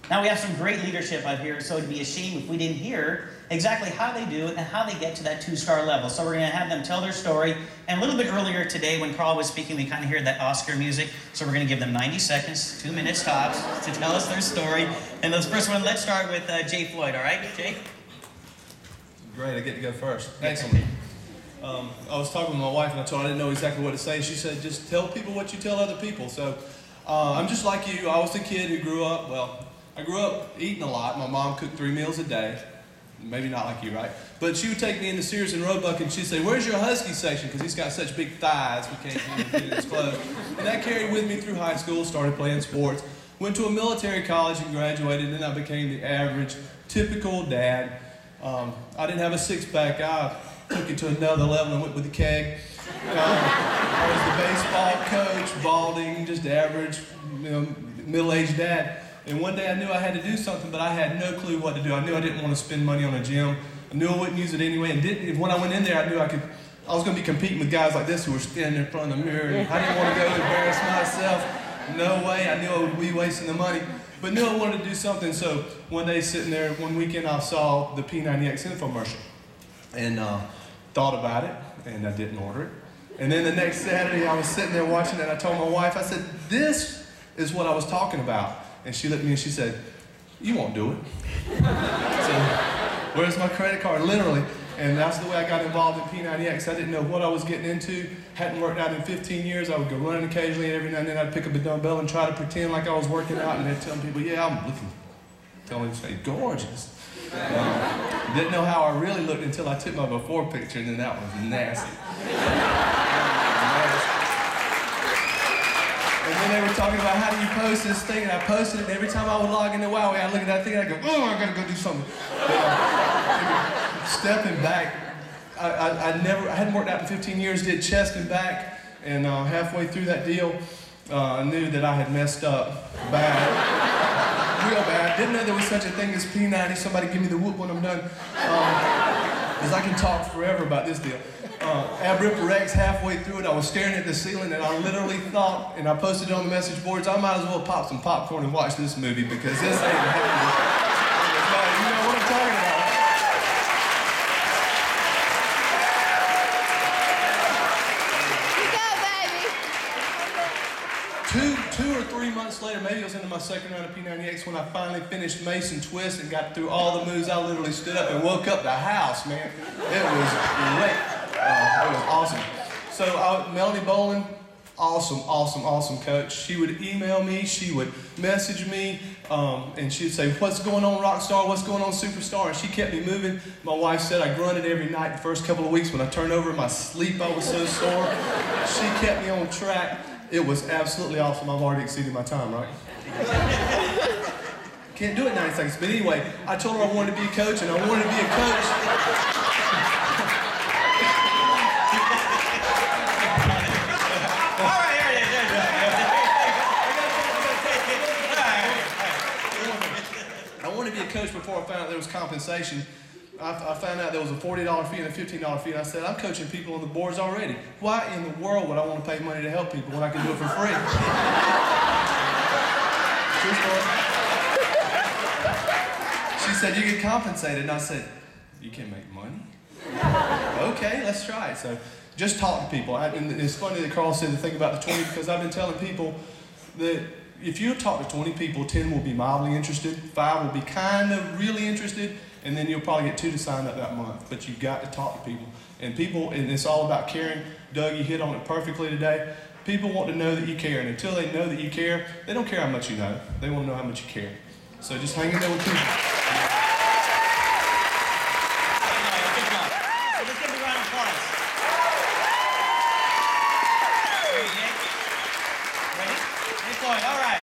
Now we have some great leadership out here, so it'd be a shame if we didn't hear exactly how they do it and how they get to that 2-star level. So we're going to have them tell their story. And a little bit earlier today when Carl was speaking, we kind of heard that Oscar music. So we're going to give them 90 seconds, 2 minutes tops, to tell us their story. And this first one, let's start with Jay Floyd, all right? Jay? Great, I get to go first. Excellent. I was talking with my wife and I told her I didn't know exactly what to say. She said, just tell people what you tell other people. So I'm just like you. I was the kid who grew up, I grew up eating a lot. My mom cooked 3 meals a day. Maybe not like you, right? But she would take me into Sears and Roebuck and she'd say, where's your husky section? Because he's got such big thighs, we can't get in his clothes. And that carried with me through high school, started playing sports. Went to a military college and graduated, and then I became the average, typical dad. I didn't have a six-pack. I took it to another level and went with the keg. I was the baseball coach, balding, just average, middle-aged dad. And one day I knew I had to do something, but I had no clue what to do. I knew I didn't want to spend money on a gym. I knew I wouldn't use it anyway. And when I went in there, I knew I was going to be competing with guys like this who were standing in front of the mirror. And I didn't want to go embarrass myself. No way. I knew I would be wasting the money. But knew I wanted to do something. So one day sitting there, one weekend, I saw the P90X infomercial. And thought about it, and I didn't order it. And then the next Saturday, I was sitting there watching it, and I told my wife, I said, this is what I was talking about. And she looked at me and she said, you won't do it. So, where's my credit card? Literally. And that's the way I got involved in P90X. I didn't know what I was getting into. Hadn't worked out in 15 years. I would go running occasionally, and every now and then I'd pick up a dumbbell and try to pretend like I was working out, and they'd tell people, yeah, I'm looking, telling them to say, gorgeous. Didn't know how I really looked until I took my before picture, and then that was nasty. And then they were talking about how do you post this thing, and I posted it, and every time I would log into Wow, I'd look at that thing and I'd go, oh, I gotta go do something. Stepping back, I hadn't worked out in 15 years, did chest and back, and halfway through that deal, I knew that I had messed up bad, real bad. Didn't know there was such a thing as P90. Somebody give me the whoop when I'm done, because I can talk forever about this deal. Ab Ripper X, halfway through it, I was staring at the ceiling and I literally thought, and I posted it on the message boards, I might as well pop some popcorn and watch this movie because this ain't happening. You know what I'm talking about. You go, baby. 2 or 3 months later, maybe it was into my second round of P90X, when I finally finished Mason Twist and got through all the moves, I literally stood up and woke up the house, man. It was great. It was awesome. So Melanie Bolin, awesome coach. She would email me, she would message me, and she'd say, what's going on, Rockstar? What's going on, Superstar? And she kept me moving. My wife said I grunted every night the first couple of weeks. When I turned over in my sleep, I was so sore. She kept me on track. It was absolutely awesome. I've already exceeded my time, right? Can't do it in 90 seconds. But anyway, I told her I wanted to be a coach, and I wanted to be a coach. Coach before I found out there was compensation. I found out there was a $40 fee and a $15 fee, and I said, I'm coaching people on the boards already. Why in the world would I want to pay money to help people when I can do it for free? She said, you get compensated, and I said, you can make money? Okay, let's try it. So just talk to people. And it's funny that Carl said the thing about the 20, because I've been telling people that if you talk to 20 people, 10 will be mildly interested, 5 will be kind of really interested, and then you'll probably get 2 to sign up that month. But you've got to talk to people. And it's all about caring. Doug, you hit on it perfectly today. People want to know that you care, and until they know that you care, they don't care how much you know. They want to know how much you care. So just hang in there with people.